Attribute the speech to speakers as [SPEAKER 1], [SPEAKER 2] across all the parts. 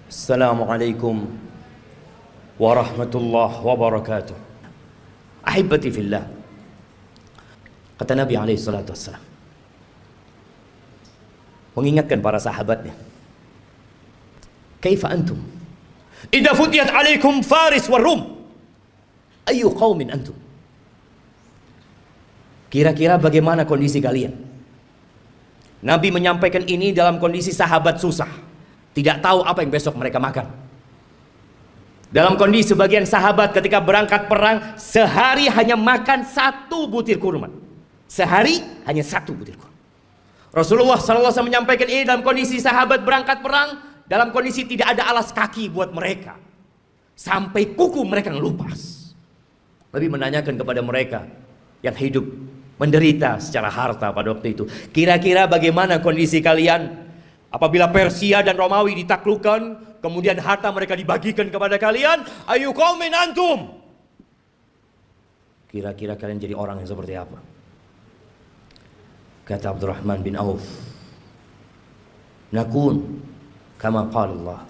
[SPEAKER 1] Assalamualaikum warahmatullahi wabarakatuh. Ahibati fillah. Kata Nabi alaihi salatu wassalam, mengingatkan para sahabatnya, kaifa antum idza futiyat alaikum Faris war Rum, ayu qaumin antum? Kira-kira bagaimana kondisi kalian? Nabi menyampaikan ini dalam kondisi sahabat susah, tidak tahu apa yang besok mereka makan. Dalam kondisi sebagian sahabat ketika berangkat perang, sehari hanya makan 1 butir kurma. Sehari hanya 1 butir kurma. Rasulullah SAW menyampaikan ini dalam kondisi sahabat berangkat perang, dalam kondisi tidak ada alas kaki buat mereka, sampai kuku mereka ngelupas. Nabi menanyakan kepada mereka yang hidup menderita secara harta pada waktu itu, kira-kira bagaimana kondisi kalian apabila Persia dan Romawi ditaklukkan, kemudian harta mereka dibagikan kepada kalian? Ayu qaumin antum? Kira-kira kalian jadi orang yang seperti apa? Kata Abdurrahman bin Auf, nakun kama qala Allah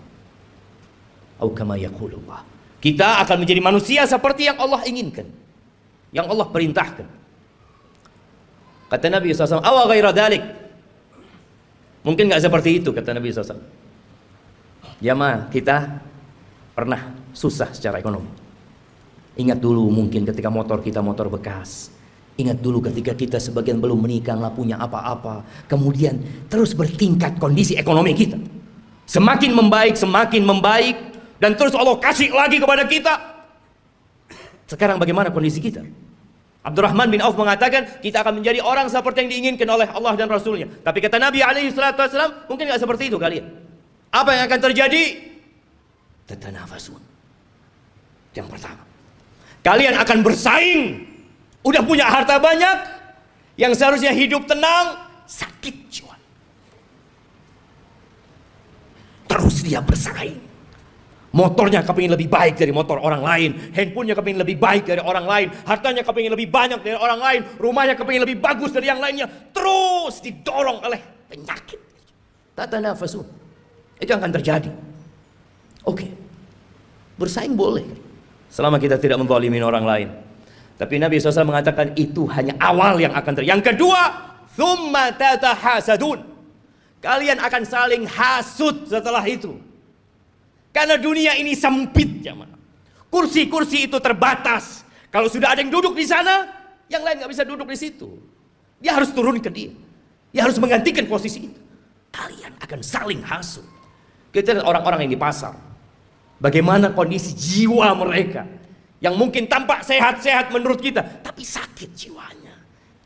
[SPEAKER 1] atau kama yaqul Allah. Kita akan menjadi manusia seperti yang Allah inginkan, yang Allah perintahkan. Kata Nabi SAW, awa ghaira dhalik, mungkin nggak seperti itu, kata Nabi SAW. Jamaah, kita pernah susah secara ekonomi. Ingat dulu mungkin ketika motor kita motor bekas. Ingat dulu ketika kita sebagian belum menikah, nggak punya apa-apa. Kemudian terus bertingkat kondisi ekonomi kita. Semakin membaik, dan terus Allah kasih lagi kepada kita. Sekarang bagaimana kondisi kita? Abdurrahman bin Auf mengatakan, kita akan menjadi orang seperti yang diinginkan oleh Allah dan Rasulnya. Tapi kata Nabi alaihi salatu wassalam, mungkin gak seperti itu kalian. Apa yang akan terjadi? Tatanafasun. Yang pertama, kalian akan bersaing. Udah punya harta banyak, yang seharusnya hidup tenang, sakit jiwa. Terus dia bersaing. Motornya kepingin lebih baik dari motor orang lain, handphonenya kepingin lebih baik dari orang lain, hartanya kepingin lebih banyak dari orang lain, rumahnya kepingin lebih bagus dari yang lainnya. Terus didorong oleh penyakit. Tatanafasun. Itu yang akan terjadi. Oke, bersaing boleh selama kita tidak menzalimi orang lain. Tapi Nabi SAW mengatakan itu hanya awal yang akan terjadi. Yang kedua, tsumma tatahasadun. Kalian akan saling hasud setelah itu. Karena dunia ini sempit, jamaah. Kursi-kursi itu terbatas. Kalau sudah ada yang duduk di sana, yang lain nggak bisa duduk di situ. Dia harus turun ke dia. Dia harus menggantikan posisi itu. Kalian akan saling hasud. Kita lihat orang-orang yang di pasar. Bagaimana kondisi jiwa mereka, yang mungkin tampak sehat-sehat menurut kita, tapi sakit jiwanya.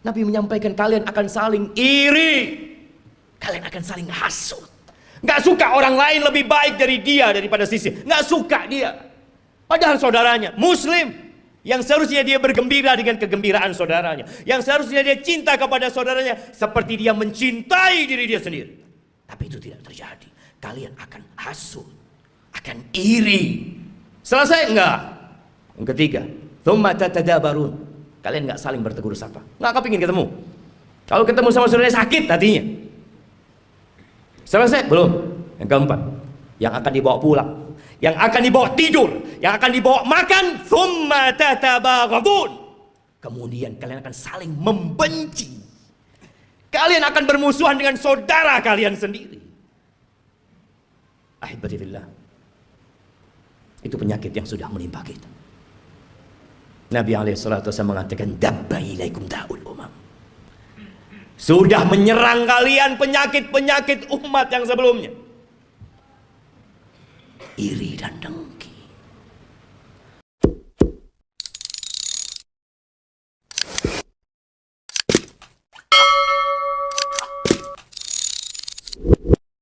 [SPEAKER 1] Nabi menyampaikan kalian akan saling iri. Kalian akan saling hasud. Nggak suka orang lain lebih baik dari dia daripada sisi. Nggak suka dia. Padahal saudaranya Muslim, yang seharusnya dia bergembira dengan kegembiraan saudaranya, yang seharusnya dia cinta kepada saudaranya seperti dia mencintai diri dia sendiri. Tapi itu tidak terjadi. Kalian akan hasud, akan iri. Selesai enggak? Yang ketiga, tsumma tatadabarun. Kalian nggak saling bertegur sapa. Nggak kepingin ketemu. Kalau ketemu sama saudaranya sakit hatinya. Selesai? Belum. Yang keempat, yang akan dibawa pulang, yang akan dibawa tidur, yang akan dibawa makan, tsumma tatabaghadun. Kemudian kalian akan saling membenci. Kalian akan bermusuhan dengan saudara kalian sendiri. Ahibati fillah. Itu penyakit yang sudah menimpa kita. Nabi alaihissalatu wasallam mengatakan, dabba ilaikum da'ul umam. Sudah menyerang kalian penyakit-penyakit umat yang sebelumnya. Iri dan dengki.